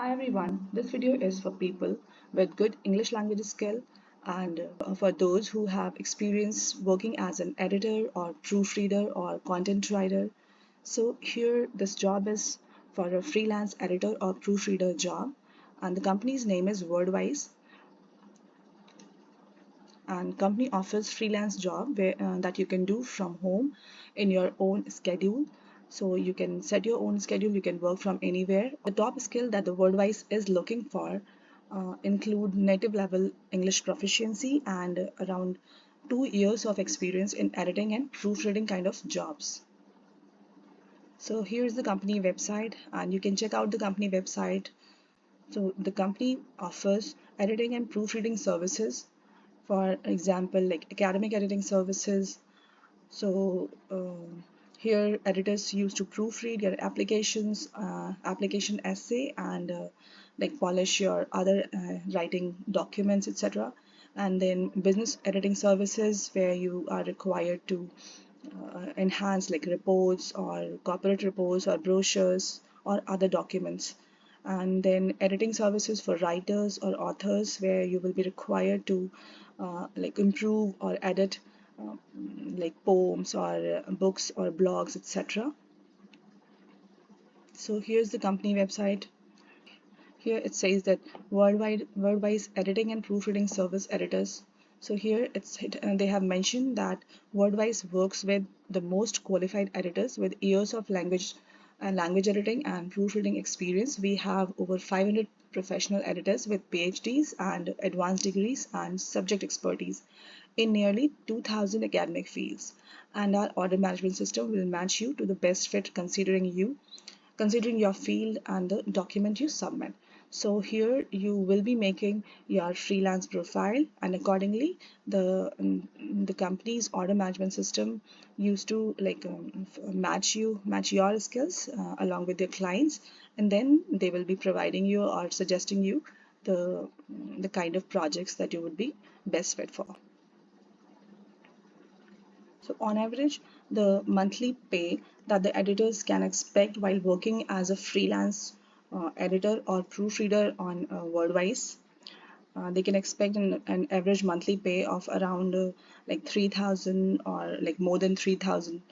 Hi everyone, this video is for people with good English language skill and for those who have experience working as an editor or proofreader or content writer. So here this job is for a freelance editor or proofreader job, and the company's name is Wordwise, and company offers freelance job that you can do from home in your own schedule. So you can set your own schedule, you can work from anywhere. The top skill that the Wordwise is looking for include native level English proficiency and around 2 years of experience in editing and proofreading kind of jobs. So here's the company website, and you can check out the company website. So the company offers editing and proofreading services, for example, like academic editing services. So here editors used to proofread your applications, application essay, and like polish your other writing documents, etc. And then business editing services where you are required to enhance like reports or corporate reports or brochures or other documents. And then editing services for writers or authors where you will be required to like improve or edit uh, like poems or books or blogs, etc. So here's the company website. Here it says that Wordwise editing and proofreading service editors. So here they have mentioned that Wordwise works with the most qualified editors with years of language editing and proofreading experience. We have over 500 professional editors with PhDs and advanced degrees and subject expertise in nearly 2000 academic fields. And our order management system will match you to the best fit considering your field and the document you submit. So here you will be making your freelance profile, and accordingly the company's order management system used to like match your skills along with their clients, and then they will be providing you or suggesting you the kind of projects that you would be best fit for. So on average, the monthly pay that the editors can expect while working as a freelance editor or proofreader on Wordwise, they can expect an average monthly pay of around like 3,000 or like more than 3,000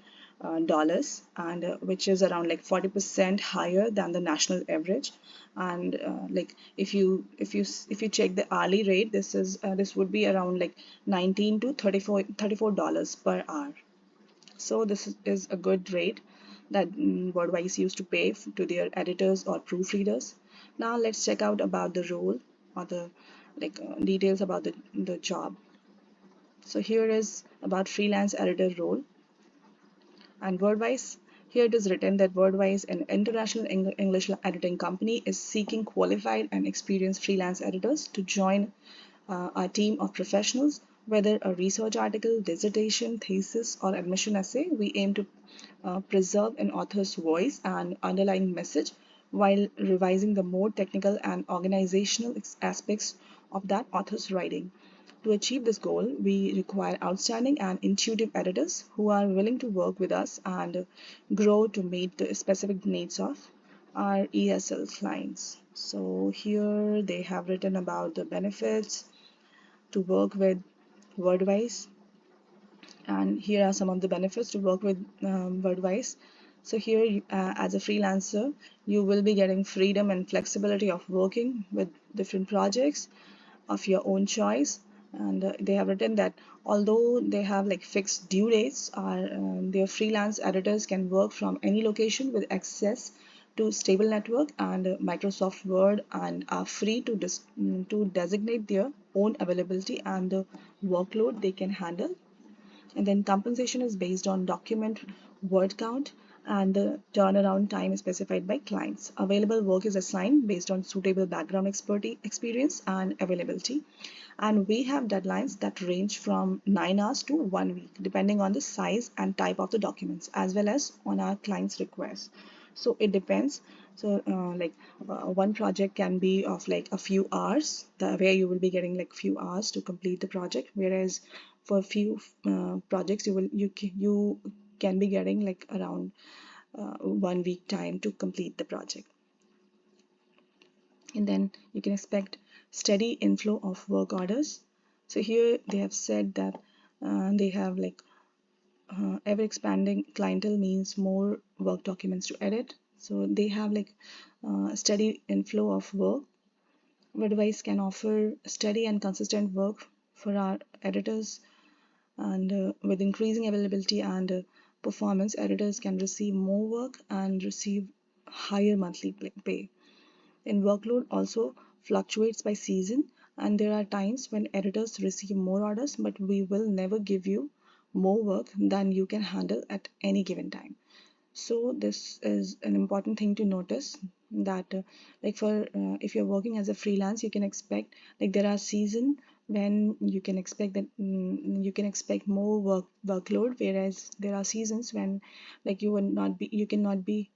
dollars, and which is around like 40% higher than the national average. And like if you check the hourly rate, this would be around like 19 to 34 dollars per hour. So this is a good rate that Wordwise used to pay to their editors or proofreaders. Now let's check out about the role or the details about the job. So here is about freelance editor role and Wordwise. Here it is written that Wordwise, an international English editing company, is seeking qualified and experienced freelance editors to join our team of professionals. Whether a research article, dissertation, thesis, or admission essay, we aim to preserve an author's voice and underlying message while revising the more technical and organizational aspects of that author's writing. To achieve this goal, we require outstanding and intuitive editors who are willing to work with us and grow to meet the specific needs of our ESL clients. So here they have written about the benefits to work with Wordwise, and here are some of the benefits to work with Wordwise. So here, as a freelancer, you will be getting freedom and flexibility of working with different projects of your own choice. And they have written that although they have like fixed due dates, their freelance editors can work from any location with access to stable network and Microsoft Word, and are free to designate their own availability and the workload they can handle. And then compensation is based on document word count, and the turnaround time is specified by clients. Available work is assigned based on suitable background experience and availability. And we have deadlines that range from 9 hours to 1 week, depending on the size and type of the documents, as well as on our client's request. So it depends. So one project can be of like a few hours, where you will be getting like few hours to complete the project, whereas for a few projects you can be getting like around 1 week time to complete the project. And then you can expect steady inflow of work orders. So here they have said that they have like ever expanding clientele means more work documents to edit. So they have like steady inflow of work. Wordwise can offer steady and consistent work for our editors, and with increasing availability and performance, editors can receive more work and receive higher monthly pay. And workload also fluctuates by season, and there are times when editors receive more orders, but we will never give you more work than you can handle at any given time. So this is an important thing to notice, that like for if you're working as a freelance, you can expect like there are season when you can expect that you can expect more workload, whereas there are seasons when like you cannot be,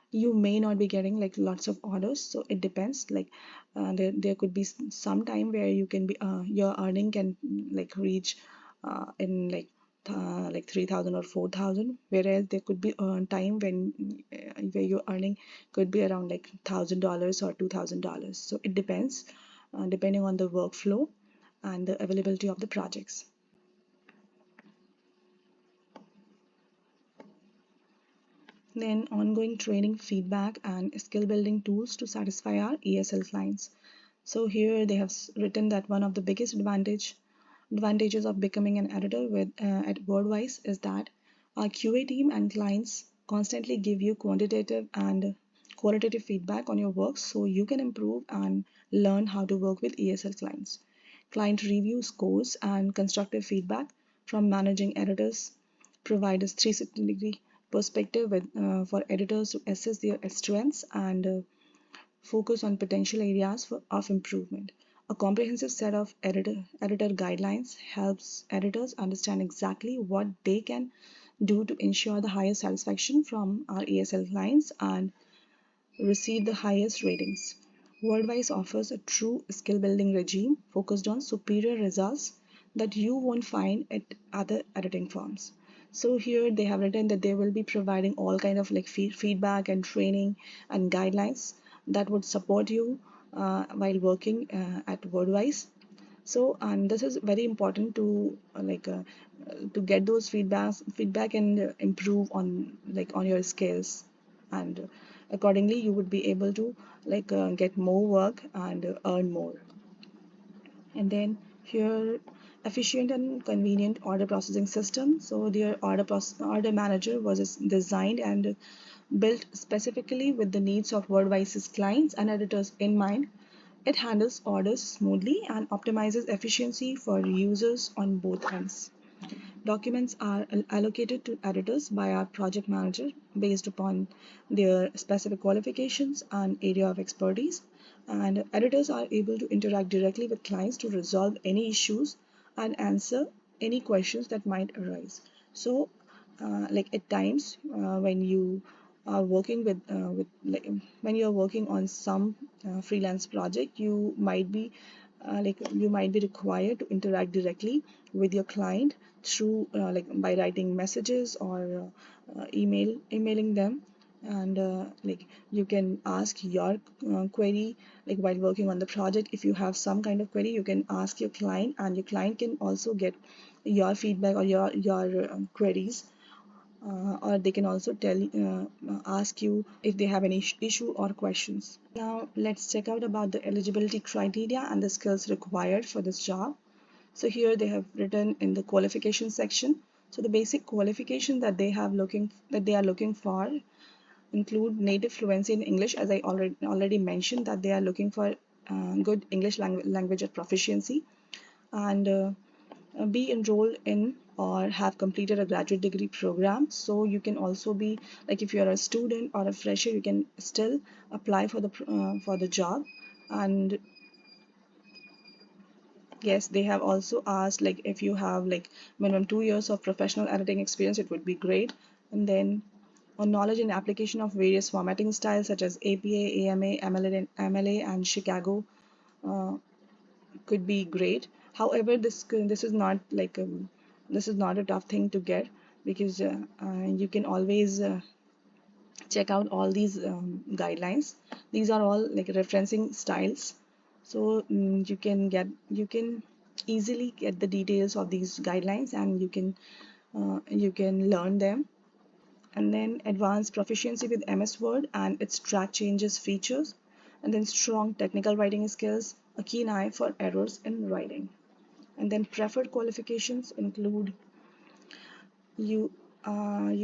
you may not be getting like lots of orders. So it depends, like there could be some time where you can be your earning can like reach in like 3,000 or 4,000, whereas there could be a time when where your earning could be around like $1,000 or $2,000. So it depends depending on the workflow and the availability of the projects. Then ongoing training, feedback, and skill building tools to satisfy our ESL clients. So here they have written that one of the biggest advantages of becoming an editor with at Wordwise is that our QA team and clients constantly give you quantitative and qualitative feedback on your work, so you can improve and learn how to work with ESL clients. Client review scores and constructive feedback from managing editors provide a 360-degree perspective for editors to assess their strengths and focus on potential areas of improvement. A comprehensive set of editor guidelines helps editors understand exactly what they can do to ensure the highest satisfaction from our ESL clients and receive the highest ratings. Wordwise offers a true skill building regime focused on superior results that you won't find at other editing firms. So here they have written that they will be providing all kind of like feedback and training and guidelines that would support you while working at Wordwise. So and this is very important to get those feedback and improve on like on your skills, and accordingly you would be able to get more work and earn more. And then here, efficient and convenient order processing system. So their order manager was designed and built specifically with the needs of Wordwise's clients and editors in mind. It handles orders smoothly and optimizes efficiency for users on both ends. Documents are allocated to editors by our project manager based upon their specific qualifications and area of expertise. And editors are able to interact directly with clients to resolve any issues and answer any questions that might arise. So, like at times when you are working with like when you are working on some freelance project, you might be required to interact directly with your client through like by writing messages or emailing them, and like you can ask your query like while working on the project. If you have some kind of query, you can ask your client, and your client can also get your feedback or your queries, or they can also ask you if they have any issue or questions. Now let's check out about the eligibility criteria and the skills required for this job. So here they have written in the qualification section. So the basic qualification that they are looking for include native fluency in English, as I already mentioned that they are looking for good English language proficiency, and be enrolled in or have completed a graduate degree program. So you can also be like if you're a student or a fresher, you can still apply for the job. And yes, they have also asked like if you have like minimum 2 years of professional editing experience, it would be great. And then on knowledge and application of various formatting styles such as APA, AMA, MLA, and Chicago uh, could be great. However, this is not this is not a tough thing to get, because you can always check out all these guidelines. These are all like referencing styles, so you can easily get the details of these guidelines, and you can learn them. And then advanced proficiency with MS Word and its track changes features, and then strong technical writing skills, a keen eye for errors in writing. And then preferred qualifications include you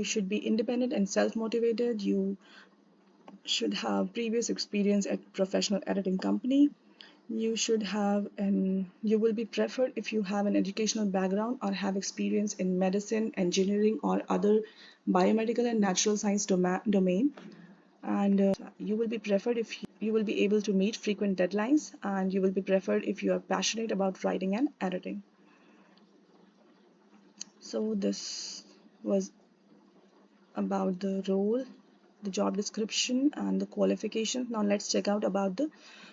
should be independent and self-motivated. You should have previous experience at professional editing company. You should have and you will be preferred if you have an educational background or have experience in medicine, engineering, or other biomedical and natural science domain. And you will be preferred if you will be able to meet frequent deadlines, and you will be preferred if you are passionate about writing and editing. So this was about the role, the job description, and the qualifications. Now let's check out about the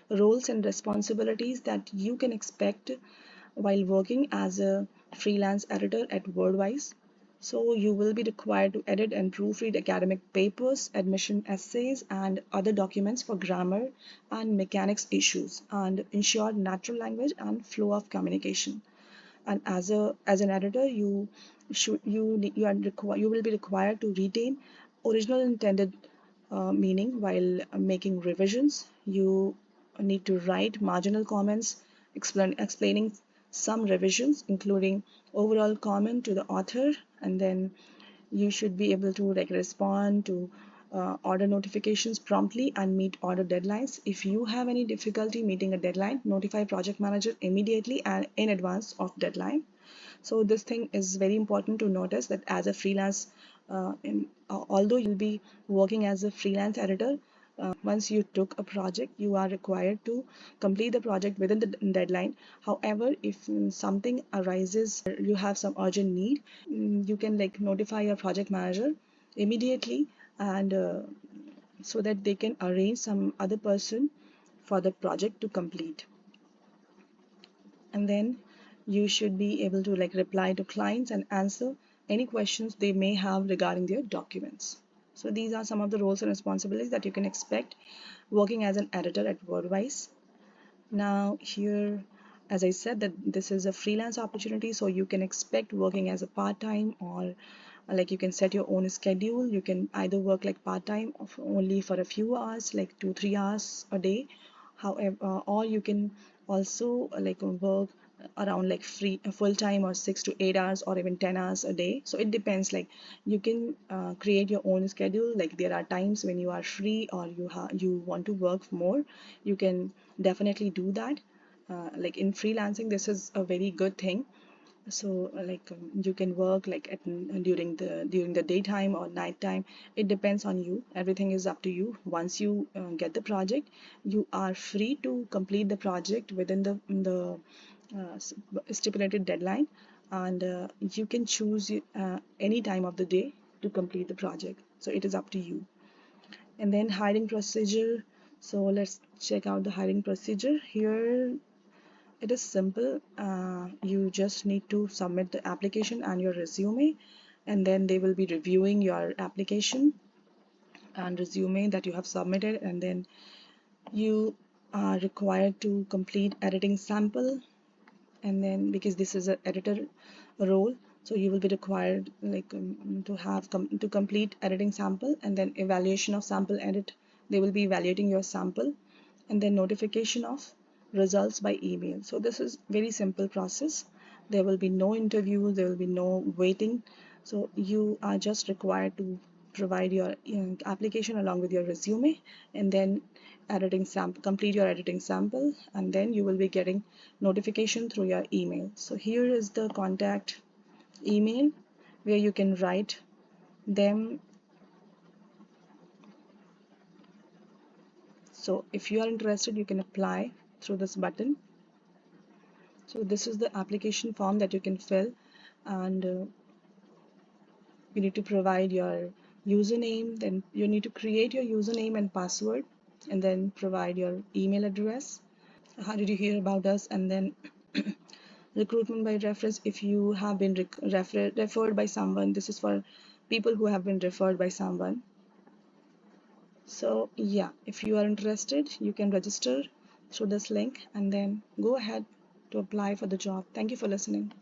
roles and responsibilities that you can expect while working as a freelance editor at Wordwise. So you will be required to edit and proofread academic papers, admission essays, and other documents for grammar and mechanics issues, and ensure natural language and flow of communication. And as an editor, you will be required to retain original intended meaning while making revisions. You need to write marginal comments explaining some revisions, including overall comment to the author. And then you should be able to like respond to order notifications promptly and meet order deadlines. If you have any difficulty meeting a deadline, notify project manager immediately and in advance of deadline. So this thing is very important to notice, that as a freelance, although you'll be working as a freelance editor, once you took a project, you are required to complete the project within the deadline. However, if something arises, you have some urgent need, you can like notify your project manager immediately, and so that they can arrange some other person for the project to complete. And then you should be able to like reply to clients and answer any questions they may have regarding their documents. So these are some of the roles and responsibilities that you can expect working as an editor at Wordwise. Now here, as I said, that this is a freelance opportunity, so you can expect working as a part-time, or like you can set your own schedule. You can either work like part-time only for a few hours, like 2-3 hours a day. However, or you can also like work around like free full time, or 6 to 8 hours, or even 10 hours a day. So it depends, like you can create your own schedule. Like there are times when you are free, or you want to work more, you can definitely do that. Like in freelancing, this is a very good thing. So you can work like during the daytime or nighttime. It depends on you. Everything is up to you. Once you get the project, you are free to complete the project within the stipulated deadline, and you can choose any time of the day to complete the project. So it is up to you. And then hiring procedure. So let's check out the hiring procedure. Here it is simple. You just need to submit the application and your resume, and then they will be reviewing your application and resume that you have submitted. And then you are required to complete editing sample. And then because this is an editor role, so you will be required like to complete editing sample, and then evaluation of sample edit. They will be evaluating your sample, and then notification of results by email. So this is very simple process. There will be no interview, there will be no waiting. So you are just required to provide your application along with your resume, and then complete your editing sample, and then you will be getting notification through your email. So here is the contact email where you can write them. So if you are interested, you can apply through this button. So this is the application form that you can fill, and you need to provide your username. Then you need to create your username and password, and then provide your email address. How did you hear about us? And then recruitment by reference. If you have been referred by someone, this is for people who have been referred by someone. So yeah, if you are interested, you can register through this link and then go ahead to apply for the job. Thank you for listening.